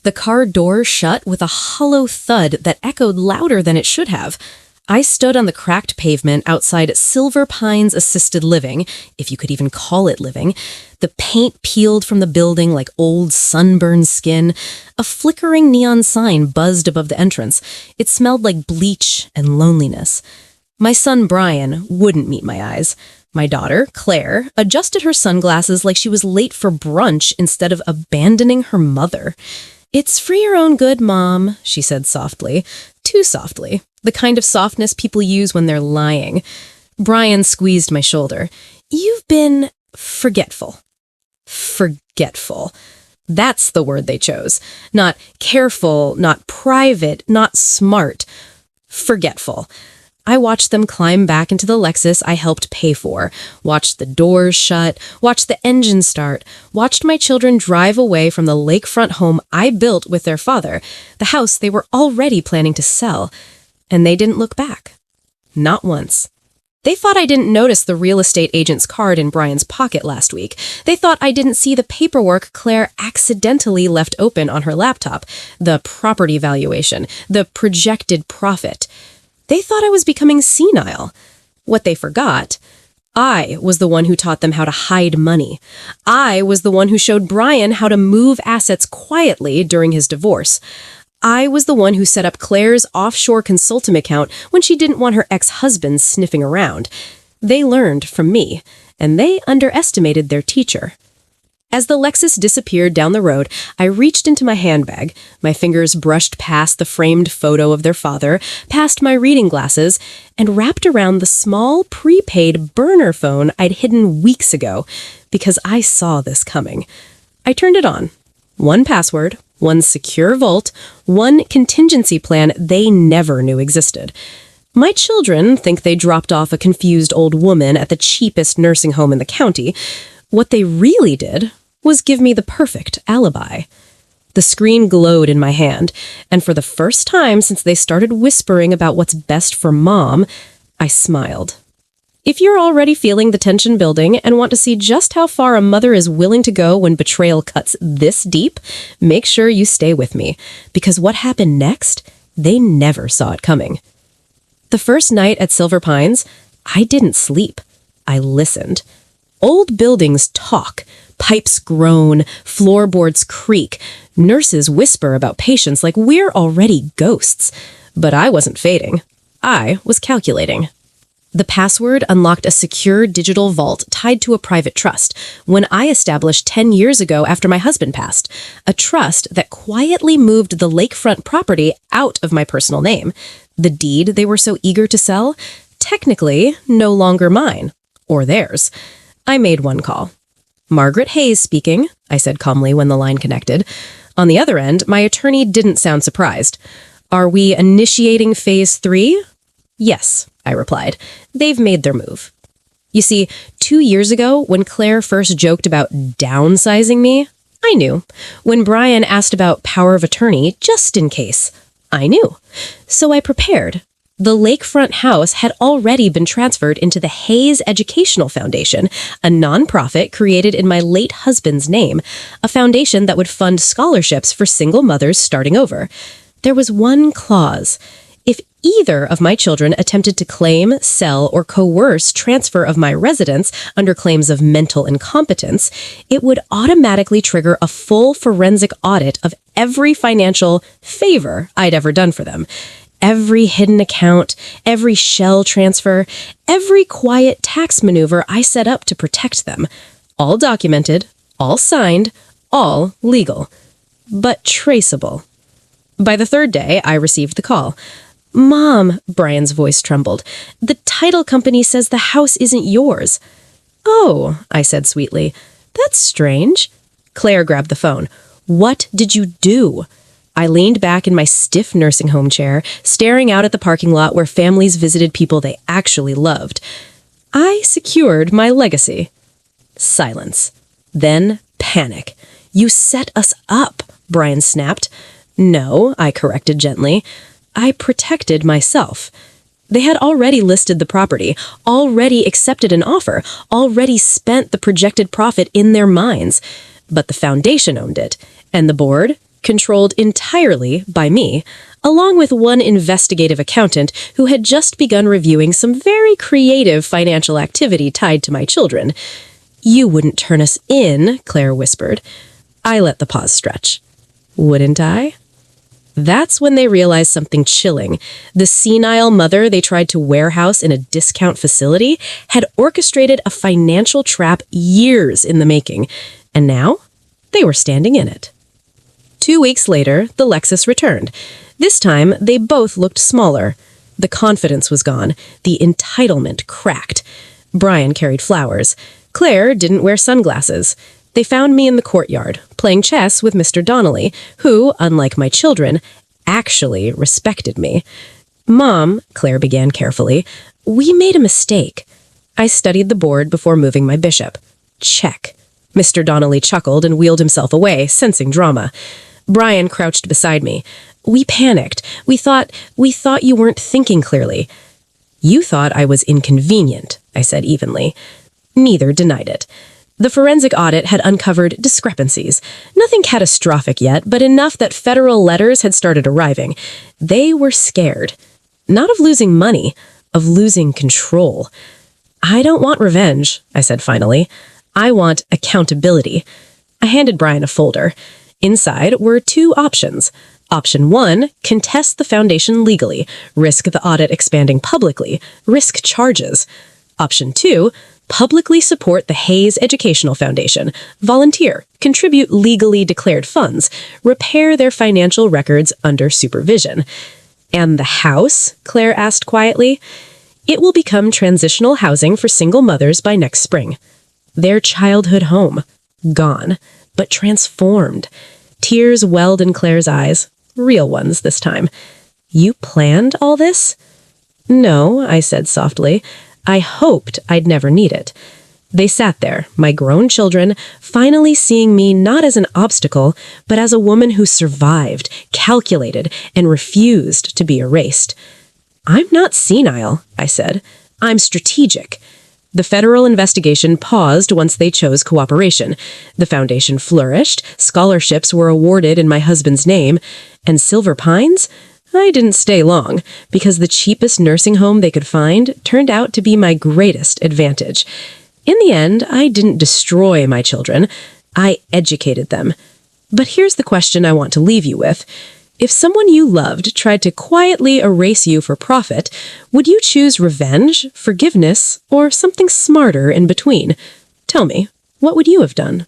The car door shut with a hollow thud that echoed louder than it should have. I stood on the cracked pavement outside Silver Pines Assisted Living, if you could even call it living. The paint peeled from the building like old sunburned skin. A flickering neon sign buzzed above the entrance. It smelled like bleach and loneliness. My son Brian wouldn't meet my eyes. My daughter, Claire, adjusted her sunglasses like she was late for brunch instead of abandoning her mother. "It's for your own good, Mom," she said softly. Too softly. The kind of softness people use when they're lying. Brian squeezed my shoulder. "You've been forgetful." Forgetful. That's the word they chose. Not careful, not private, not smart. Forgetful. I watched them climb back into the Lexus I helped pay for, watched the doors shut, watched the engine start, watched my children drive away from the lakefront home I built with their father, the house they were already planning to sell. And they didn't look back. Not once. They thought I didn't notice the real estate agent's card in Brian's pocket last week. They thought I didn't see the paperwork Claire accidentally left open on her laptop, the property valuation, the projected profit. They thought I was becoming senile. What they forgot, I was the one who taught them how to hide money. I was the one who showed Brian how to move assets quietly during his divorce. I was the one who set up Claire's offshore consulting account when she didn't want her ex-husband sniffing around. They learned from me, and they underestimated their teacher. As the Lexus disappeared down the road, I reached into my handbag. My fingers brushed past the framed photo of their father, past my reading glasses, and wrapped around the small, prepaid burner phone I'd hidden weeks ago, because I saw this coming. I turned it on. One password, one secure vault, one contingency plan they never knew existed. My children think they dropped off a confused old woman at the cheapest nursing home in the county. What they really did was give me the perfect alibi. The screen glowed in my hand, and for the first time since they started whispering about what's best for Mom, I smiled. If you're already feeling the tension building and want to see just how far a mother is willing to go when betrayal cuts this deep, make sure you stay with me, because what happened next, they never saw it coming. The first night at Silver Pines, I didn't sleep. I listened. Old buildings talk. Pipes groan. Floorboards creak. Nurses whisper about patients like we're already ghosts. But I wasn't fading. I was calculating. The password unlocked a secure digital vault tied to a private trust, one I established 10 years ago after my husband passed. A trust that quietly moved the lakefront property out of my personal name. The deed they were so eager to sell, technically no longer mine. Or theirs. I made one call. "Margaret Hayes speaking," I said calmly when the line connected. On the other end, my attorney didn't sound surprised. "Are we initiating phase 3? "Yes," I replied. "They've made their move." You see, 2 years ago, when Claire first joked about downsizing me, I knew. When Brian asked about power of attorney, just in case, I knew. So I prepared. The lakefront house had already been transferred into the Hayes Educational Foundation, a nonprofit created in my late husband's name, a foundation that would fund scholarships for single mothers starting over. There was one clause. If either of my children attempted to claim, sell, or coerce transfer of my residence under claims of mental incompetence, it would automatically trigger a full forensic audit of every financial favor I'd ever done for them. Every hidden account, every shell transfer, every quiet tax maneuver I set up to protect them. All documented, all signed, all legal. But traceable. By the third day, I received the call. "Mom," Brian's voice trembled, "the title company says the house isn't yours." "Oh," I said sweetly, "that's strange." Claire grabbed the phone. "What did you do?" I leaned back in my stiff nursing home chair, staring out at the parking lot where families visited people they actually loved. I secured my legacy. Silence. Then panic. "You set us up," Brian snapped. "No," I corrected gently. "I protected myself." They had already listed the property, already accepted an offer, already spent the projected profit in their minds. But the foundation owned it, and the board controlled entirely by me, along with one investigative accountant who had just begun reviewing some very creative financial activity tied to my children. "You wouldn't turn us in," Claire whispered. I let the pause stretch. Wouldn't I? That's when they realized something chilling. The senile mother they tried to warehouse in a discount facility had orchestrated a financial trap years in the making, and now they were standing in it. 2 weeks later, the Lexus returned. This time, they both looked smaller. The confidence was gone. The entitlement cracked. Brian carried flowers. Claire didn't wear sunglasses. They found me in the courtyard, playing chess with Mr. Donnelly, who, unlike my children, actually respected me. "Mom," Claire began carefully, "we made a mistake." I studied the board before moving my bishop. Check. Mr. Donnelly chuckled and wheeled himself away, sensing drama. Brian crouched beside me. "We panicked. We thought you weren't thinking clearly." "You thought I was inconvenient," I said evenly. Neither denied it. The forensic audit had uncovered discrepancies. Nothing catastrophic yet, but enough that federal letters had started arriving. They were scared. Not of losing money, of losing control. "I don't want revenge," I said finally. "I want accountability." I handed Brian a folder. Inside were 2 options. Option 1, contest the foundation legally, risk the audit expanding publicly, risk charges. Option 2, publicly support the Hayes Educational Foundation, volunteer, contribute legally declared funds, repair their financial records under supervision. "And the house?" Claire asked quietly. "It will become transitional housing for single mothers by next spring." Their childhood home. Gone, but transformed. Tears welled in Claire's eyes. Real ones this time. "You planned all this?" "No," I said softly. "I hoped I'd never need it." They sat there, my grown children, finally seeing me not as an obstacle, but as a woman who survived, calculated, and refused to be erased. "I'm not senile," I said. "I'm strategic." The federal investigation paused once they chose cooperation. The foundation flourished, scholarships were awarded in my husband's name, and Silver Pines? I didn't stay long, because the cheapest nursing home they could find turned out to be my greatest advantage. In the end, I didn't destroy my children. I educated them. But here's the question I want to leave you with. If someone you loved tried to quietly erase you for profit, would you choose revenge, forgiveness, or something smarter in between? Tell me, what would you have done?